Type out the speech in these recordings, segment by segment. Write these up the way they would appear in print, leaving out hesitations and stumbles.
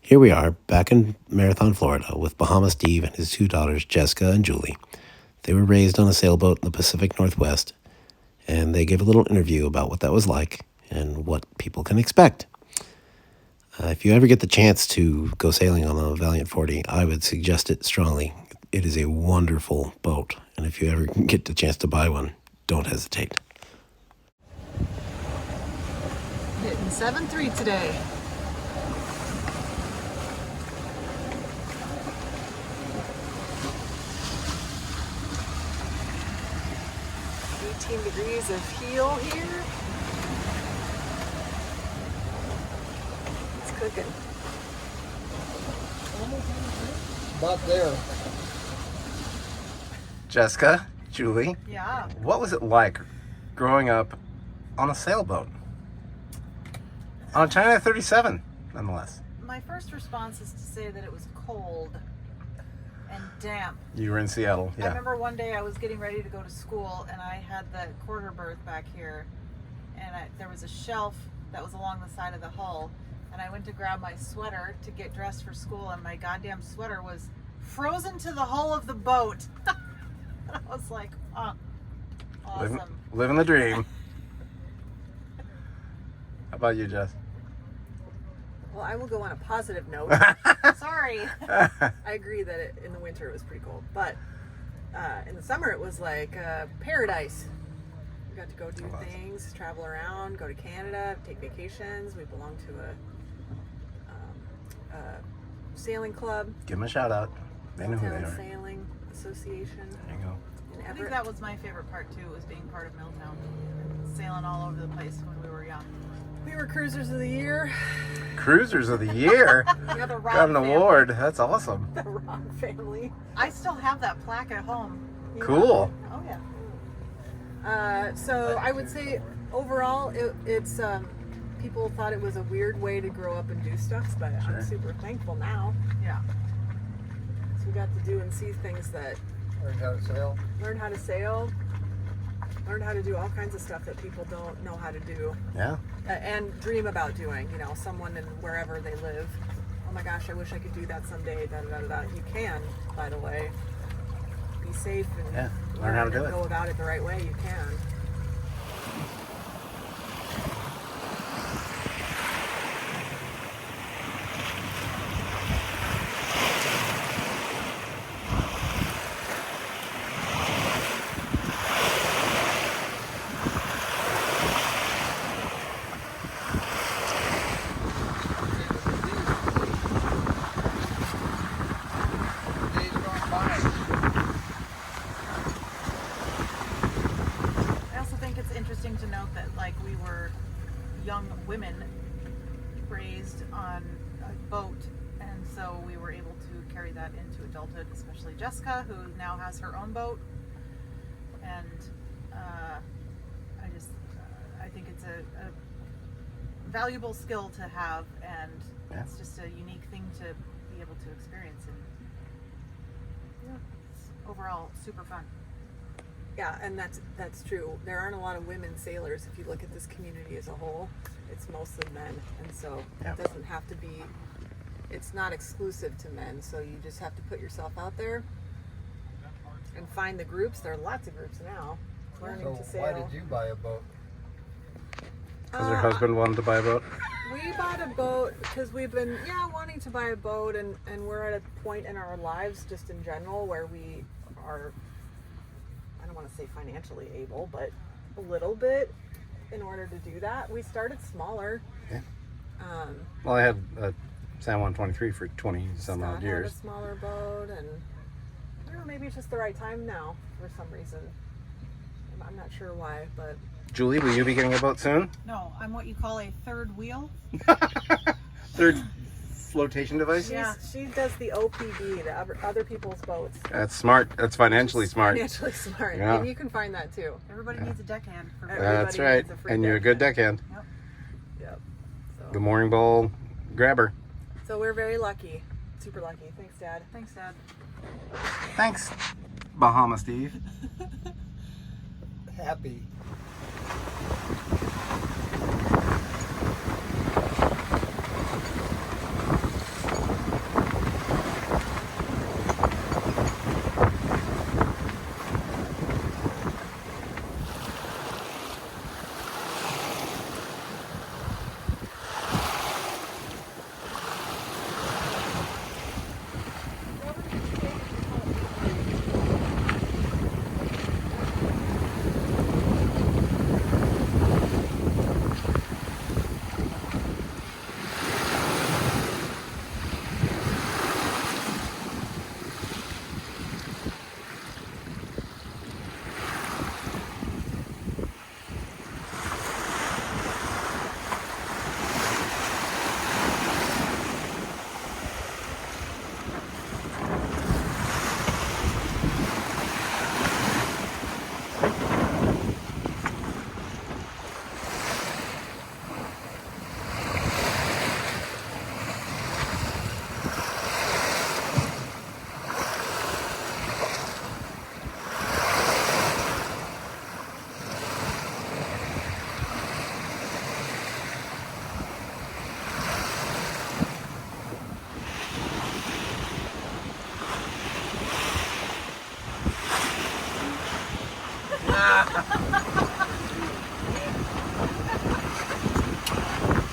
Here we are, back in Marathon, Florida, with Bahama Steve and his two daughters, Jessica and Julie. They were raised on a sailboat in the Pacific Northwest, and they gave a little interview about what that was like and what people can expect. If you ever get the chance to go sailing on a Valiant 40, I would suggest it strongly. It is a wonderful boat, and if you ever get the chance to buy one, don't hesitate. Hitting 7.3 today. Degrees of heel here. It's cooking. About there. Jessica, Julie, Yeah. what was it like growing up on a sailboat? On a China 37, nonetheless. My first response is to say that it was cold and damp. You were in Seattle, I remember one day I was getting ready to go to school and I had the quarter berth back here and there was a shelf that was along the side of the hull and I went to grab my sweater to get dressed for school and my goddamn sweater was frozen to the hull of the boat. I was like, oh, awesome. Living the dream. How about you, Jess? Well, I will go on a positive note. Sorry. I agree that in the winter it was pretty cold, but in the summer it was like paradise. We got to go do things, travel around, go to Canada, take vacations. We belong to a sailing club. Give them a shout out. They know who they Milltown are. Sailing Association. There you go. In I think Everett. that was my favorite part too, was being part of Milltown. Sailing all over the place when we were young. We were cruisers of the year. Cruisers of the Year. Yeah, the Rock Got an family. award. That's awesome. The Rock family. I still have that plaque at home. Cool. Oh yeah. So I would say overall it's people thought it was a weird way to grow up and do stuff, but Sure. I'm super thankful now. Yeah. So we got to do and see things that Learned how to sail. learn how to sail, learn how to do all kinds of stuff that people don't know how to do, Yeah. and dream about doing. You know, someone in wherever they live. Oh my gosh, I wish I could do that someday. Da, da, da, da, da. You can, by the way. Be safe and Yeah, learn how to do and it. go about it the right way. You can. Days gone by. I also think it's interesting to note that like we were young women raised on a boat and so we were able to carry that into adulthood, especially Jessica, who now has her own boat. And I think it's a valuable skill to have, and Yeah. it's just a unique thing to be able to experience, and yeah, it's overall super fun. Yeah, and that's true. There aren't a lot of women sailors. If you look at this community as a whole, it's mostly men, and so Yeah. it doesn't have to be. It's not exclusive to men, so you just have to put yourself out there and find the groups. There are lots of groups now learning So to sail. why did you buy a boat? Because her husband wanted to buy a boat. We bought a boat because we've been wanting to buy a boat, and we're at a point in our lives just in general where we are, I don't want to say financially able, but a little bit in order to do that. We started smaller. Yeah. Um, Well, I had a San Juan 23 for 20 some Scott odd had a years. smaller boat, and I don't know, maybe it's just the right time now for some reason. I'm not sure why, but Julie, will you be getting a boat soon? No, I'm what you call a third wheel. Third flotation device? she does the OPB, the other people's boats. That's smart. That's financially smart. Financially smart. Yeah. And you can find that too. Everybody needs a deckhand for That's Everybody right. needs a free And you're a good deckhand. Yep. The So, mooring bowl grabber. so we're very lucky. Super lucky. Thanks, Dad. Thanks, Dad. Thanks, Bahama Steve. Happy.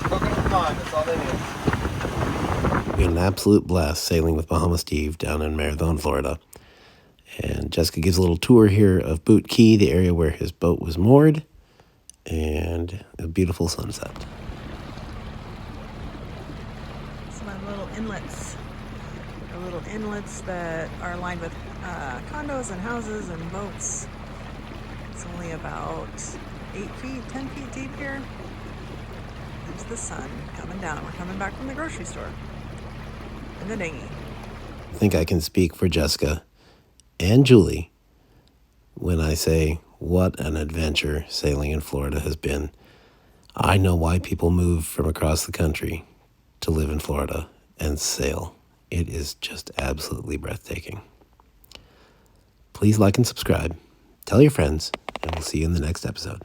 Cooking them fun, that's all they need. We had an absolute blast sailing with Bahama Steve down in Marathon, Florida. And Jessica gives a little tour here of Boot Key, the area where his boat was moored, and a beautiful sunset. Some of the little inlets. The little inlets that are lined with condos and houses and boats. It's only about 8 feet, 10 feet deep here. There's the sun coming down. We're coming back from the grocery store in the dinghy. I think I can speak for Jessica and Julie when I say what an adventure sailing in Florida has been. I know why people move from across the country to live in Florida and sail. It is just absolutely breathtaking. Please like and subscribe, tell your friends, and we'll see you in the next episode.